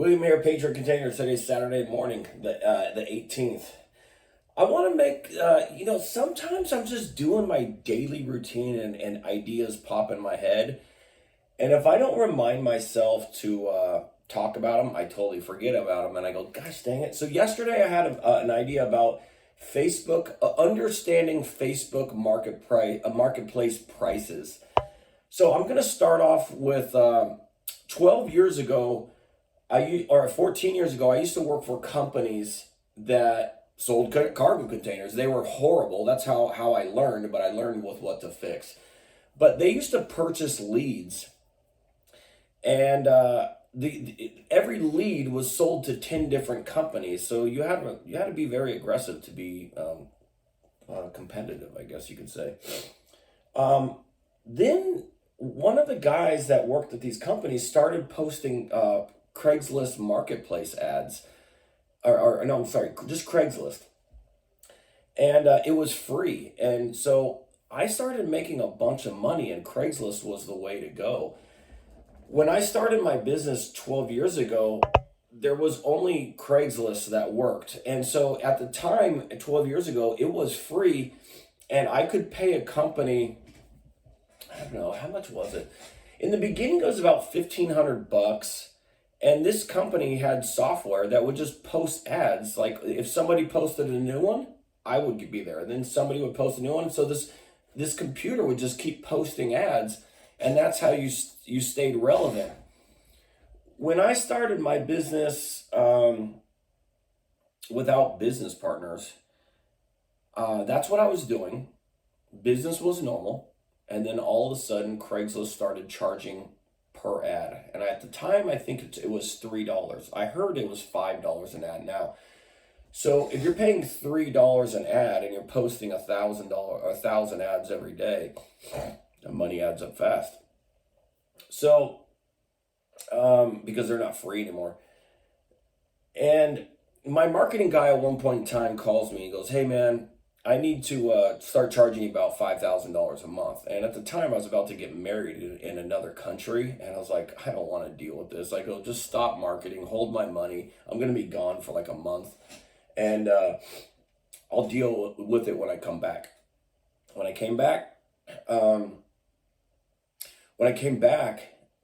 William here, Patriot Containers. Today's Saturday morning, the 18th. I want to make, sometimes I'm just doing my daily routine and ideas pop in my head. And if I don't remind myself to talk about them, I totally forget about them. And I go, gosh dang it. So yesterday I had an idea about Facebook, understanding Facebook marketplace prices. So I'm going to start off with 12 year ago, 14 years ago, I used to work for companies that sold cargo containers. They were horrible. That's how I learned, but I learned with what to fix. But they used to purchase leads, and every lead was sold to 10 different companies. So you had to be very aggressive to be competitive, I guess you could say. Then one of the guys that worked at these companies started posting Craigslist marketplace ads, or no, I'm sorry, just Craigslist. And it was free. And so I started making a bunch of money, and Craigslist was the way to go. When I started my business 12 years ago, there was only Craigslist that worked. And so at the time, 12 years ago, it was free, and I could pay a company, I don't know, how much was it? In the beginning, it was about $1,500. And this company had software that would just post ads. Like if somebody posted a new one, I would be there. And then somebody would post a new one. So this computer would just keep posting ads. And that's how you stayed relevant. When I started my business without business partners, that's what I was doing. Business was normal. And then all of a sudden, Craigslist started charging per ad. And at the time, I think it was $3. I heard it was $5 an ad now. So if you're paying $3 an ad and you're posting $1,000 ads every day, the money adds up fast. So because they're not free anymore. And my marketing guy at one point in time calls me and goes, hey man, I need to start charging you about $5,000 a month. And at the time, I was about to get married in another country. And I was like, I don't want to deal with this. I go, just stop marketing, hold my money. I'm going to be gone for like a month. And I'll deal with it when I come back. When I came back, I'm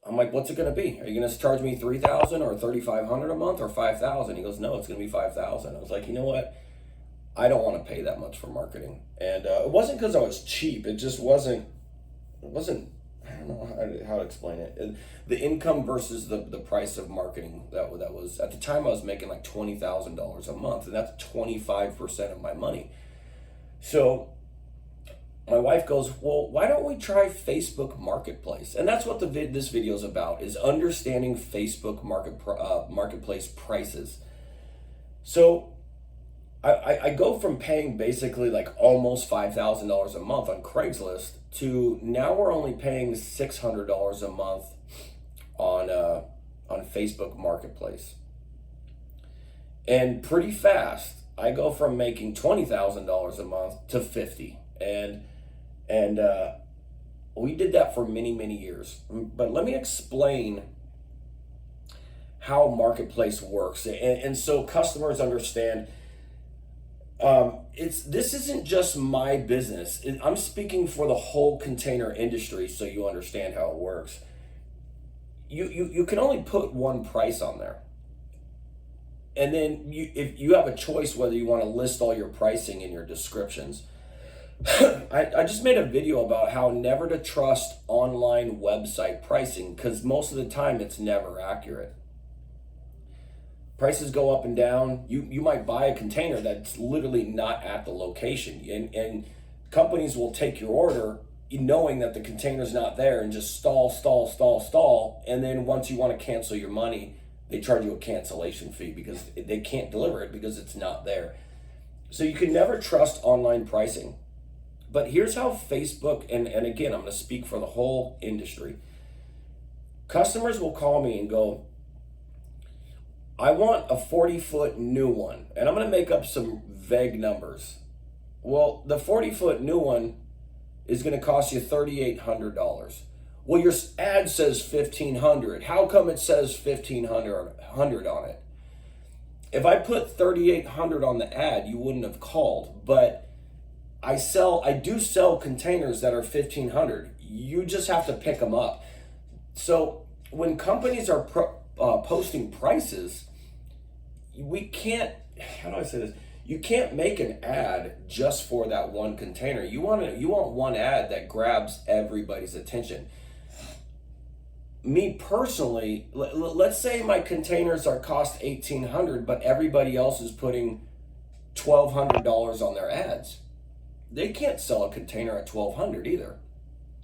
like, what's it going to be? Are you going to charge me $3,000 or $3,500 a month or $5,000? He goes, no, it's going to be $5,000. I was like, you know what? I don't want to pay that much for marketing. And it wasn't because I was cheap. It just wasn't, I don't know how to explain it. The income versus the price of marketing, that was, at the time I was making like $20,000 a month, and that's 25% of my money. So my wife goes, well, why don't we try Facebook Marketplace? And that's what this video is about, is understanding Facebook marketplace prices. So I go from paying basically like almost $5,000 a month on Craigslist to now we're only paying $600 a month on Facebook Marketplace. And pretty fast, I go from making $20,000 a month to $50,000. And we did that for many, many years. But let me explain how Marketplace works. And so customers understand. This isn't just my business. I'm speaking for the whole container industry, so you understand how it works. You can only put one price on there, and then if you have a choice whether you want to list all your pricing in your descriptions. I just made a video about how never to trust online website pricing, because most of the time it's never accurate. Prices go up and down. You might buy a container that's literally not at the location. And companies will take your order knowing that the container's not there and just stall. And then once you want to cancel your money, they charge you a cancellation fee because they can't deliver it because it's not there. So you can never trust online pricing. But here's how Facebook, and again, I'm going to speak for the whole industry. Customers will call me and go, I want a 40-foot new one, and I'm going to make up some vague numbers. Well, the 40-foot new one is going to cost you $3,800. Well, your ad says 1,500. How come it says 1,500 on it? If I put 3,800 on the ad, you wouldn't have called. But I do sell containers that are 1,500. You just have to pick them up. So when companies are posting prices, we can't, how do I say this? You can't make an ad just for that one container. You want one ad that grabs everybody's attention. Me personally, let's say my containers cost $1,800, but everybody else is putting $1,200 on their ads. They can't sell a container at $1,200 either.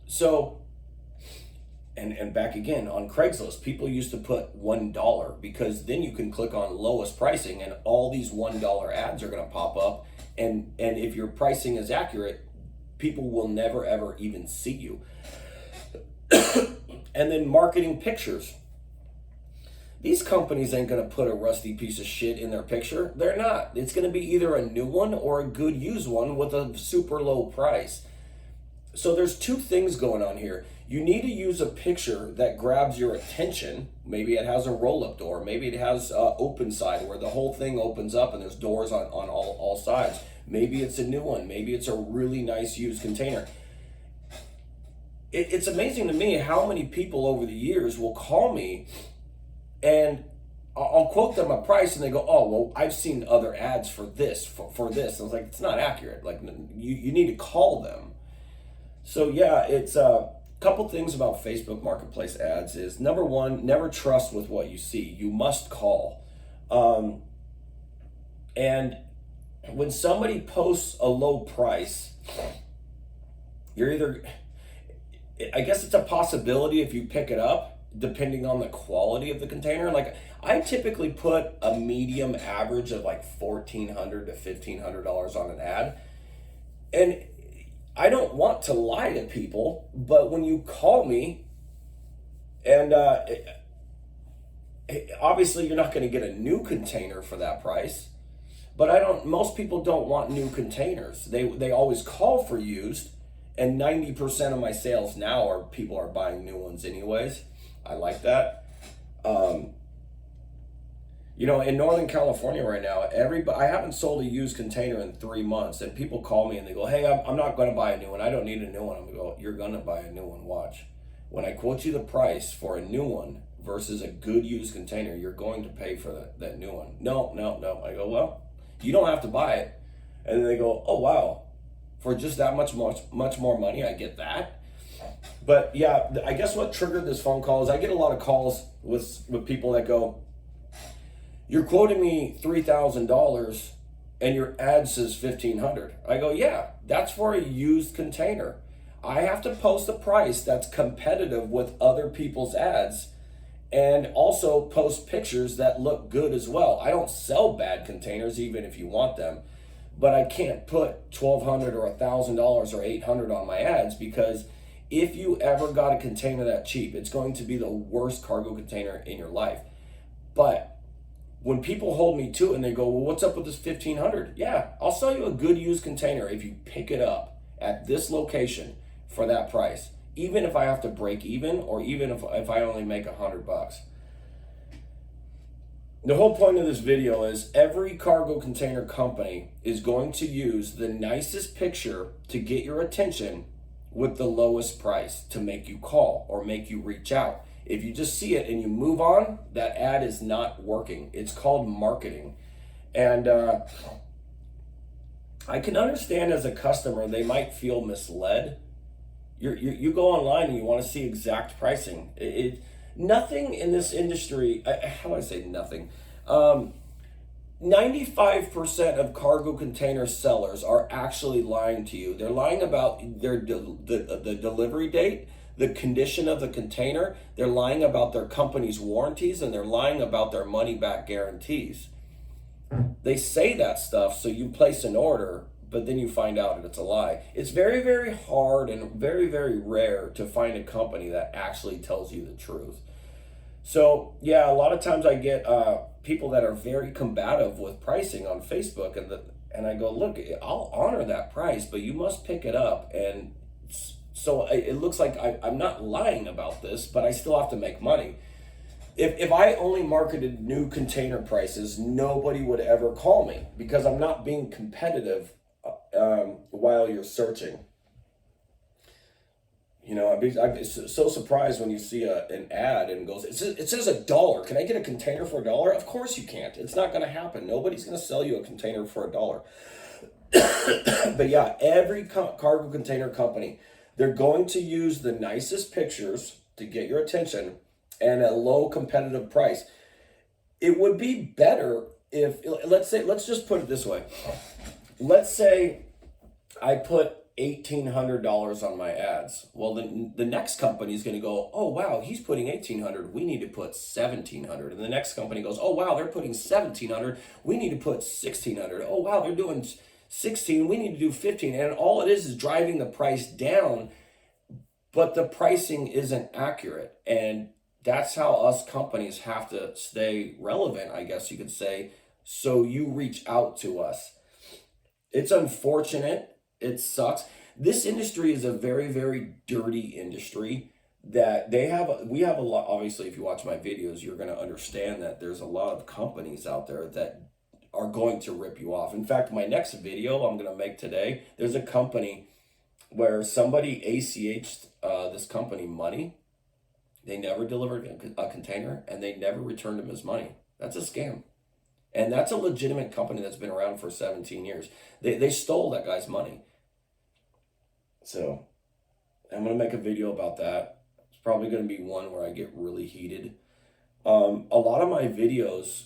So, and back again on Craigslist, people used to put $1 because then you can click on lowest pricing and all these $1 ads are going to pop up. And if your pricing is accurate, people will never ever even see you. And then marketing pictures. These companies ain't going to put a rusty piece of shit in their picture. They're not. It's going to be either a new one or a good used one with a super low price. So there's two things going on here. You need to use a picture that grabs your attention. Maybe it has a roll-up door. Maybe it has open side where the whole thing opens up and there's doors on all sides. Maybe it's a new one. Maybe it's a really nice used container. It's amazing to me how many people over the years will call me and I'll quote them a price and they go, oh, well, I've seen other ads for this, for this. And I was like, it's not accurate. Like, you need to call them. So yeah, it's a couple things about Facebook Marketplace ads is, number one, never trust with what you see. You must call. And when somebody posts a low price, you're either, I guess it's a possibility if you pick it up, depending on the quality of the container. Like, I typically put a medium average of like $1,400 to $1,500 on an ad. And I don't want to lie to people, but when you call me, and obviously you're not going to get a new container for that price, but most people don't want new containers. They always call for used, and 90% of my sales now are people are buying new ones anyways. I like that. In Northern California right now, I haven't sold a used container in 3 months, and people call me and they go, hey, I'm not going to buy a new one. I don't need a new one. I'm going to go, you're going to buy a new one. Watch. When I quote you the price for a new one versus a good used container, you're going to pay for that new one. No. I go, well, you don't have to buy it. And then they go, oh, wow. For just that much more money, I get that. But yeah, I guess what triggered this phone call is I get a lot of calls with people that go, you're quoting me $3,000 and your ad says $1,500. I go, yeah, that's for a used container. I have to post a price that's competitive with other people's ads and also post pictures that look good as well. I don't sell bad containers even if you want them, but I can't put $1,200 or $1,000 or $800 on my ads, because if you ever got a container that cheap, it's going to be the worst cargo container in your life. But when people hold me to it and they go, well, what's up with this $1,500? Yeah, I'll sell you a good used container if you pick it up at this location for that price, even if I have to break even, or even if I only make $100. The whole point of this video is every cargo container company is going to use the nicest picture to get your attention with the lowest price to make you call or make you reach out. If you just see it and you move on, that ad is not working. It's called marketing. And I can understand as a customer, they might feel misled. You go online and you want to see exact pricing. Nothing in this industry, how do I say nothing? 95% of cargo container sellers are actually lying to you. They're lying about the delivery date, the condition of the container. They're lying about their company's warranties, and they're lying about their money back guarantees. They say that stuff so you place an order, but then you find out that it's a lie. It's very, very hard and very, very rare to find a company that actually tells you the truth. So yeah, a lot of times I get people that are very combative with pricing on Facebook, and I go, look, I'll honor that price, but you must pick it up and So it looks like I'm not lying about this, but I still have to make money. If I only marketed new container prices, nobody would ever call me because I'm not being competitive while you're searching. You know, I'm so surprised when you see an ad and it goes, it says $1. Can I get a container for $1? Of course you can't. It's not going to happen. Nobody's going to sell you a container for $1. But yeah, every cargo container company, they're going to use the nicest pictures to get your attention and a low competitive price. It would be better if, let's just put it this way. Let's say I put $1,800 on my ads. Well, the next company is going to go, oh wow, he's putting 1,800. We need to put 1,700. And the next company goes, oh wow, they're putting 1,700. We need to put 1,600. Oh wow, they're doing 16. We need to do 15. And all it is driving the price down, but the pricing isn't accurate. And that's how us companies have to stay relevant, I guess you could say. So you reach out to us. It's unfortunate. It sucks. This industry is a very, very dirty industry that we have a lot. Obviously, if you watch my videos, you're going to understand that there's a lot of companies out there that are going to rip you off. In fact, my next video I'm going to make today, there's a company where somebody ACH'd this company money. They never delivered a container and they never returned him his money. That's a scam. And that's a legitimate company that's been around for 17 years. They stole that guy's money. So I'm going to make a video about that. It's probably going to be one where I get really heated. A lot of my videos,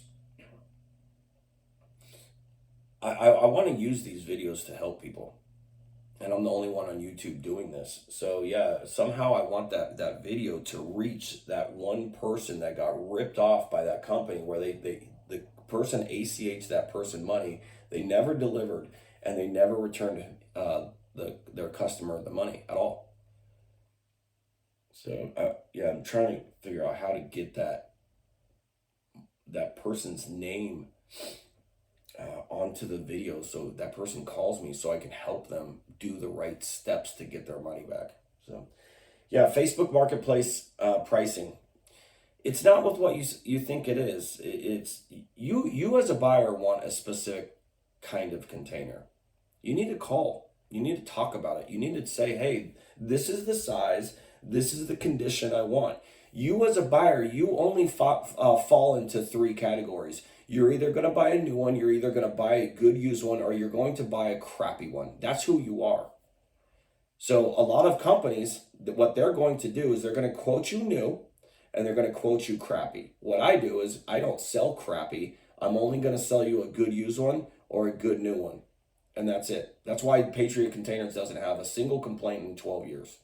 I want to use these videos to help people. And I'm the only one on YouTube doing this. So yeah, somehow I want that video to reach that one person that got ripped off by that company where the person ACH'd that person money. They never delivered and they never returned their customer the money at all. So yeah, I'm trying to figure out how to get that person's name onto the video so that person calls me so I can help them do the right steps to get their money back. So yeah, Facebook Marketplace pricing. It's not with what you think it is. It's you as a buyer want a specific kind of container. You need to call. You need to talk about it. You need to say, hey, this is the size. This is the condition I want. You as a buyer, you only fall into 3 categories. You're either going to buy a new one, you're either going to buy a good used one, or you're going to buy a crappy one. That's who you are. So a lot of companies, what they're going to do is they're going to quote you new and they're going to quote you crappy. What I do is I don't sell crappy. I'm only going to sell you a good used one or a good new one. And that's it. That's why Patriot Containers doesn't have a single complaint in 12 years.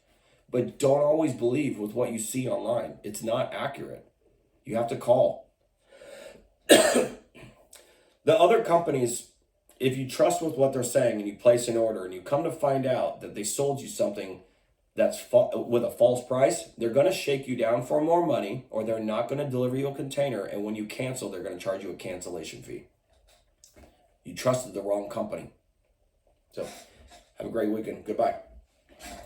But don't always believe with what you see online. It's not accurate. You have to call. The other companies, if you trust with what they're saying and you place an order and you come to find out that they sold you something that's with a false price, they're going to shake you down for more money, or they're not going to deliver you a container. And when you cancel, they're going to charge you a cancellation fee. You trusted the wrong company. So have a great weekend. Goodbye.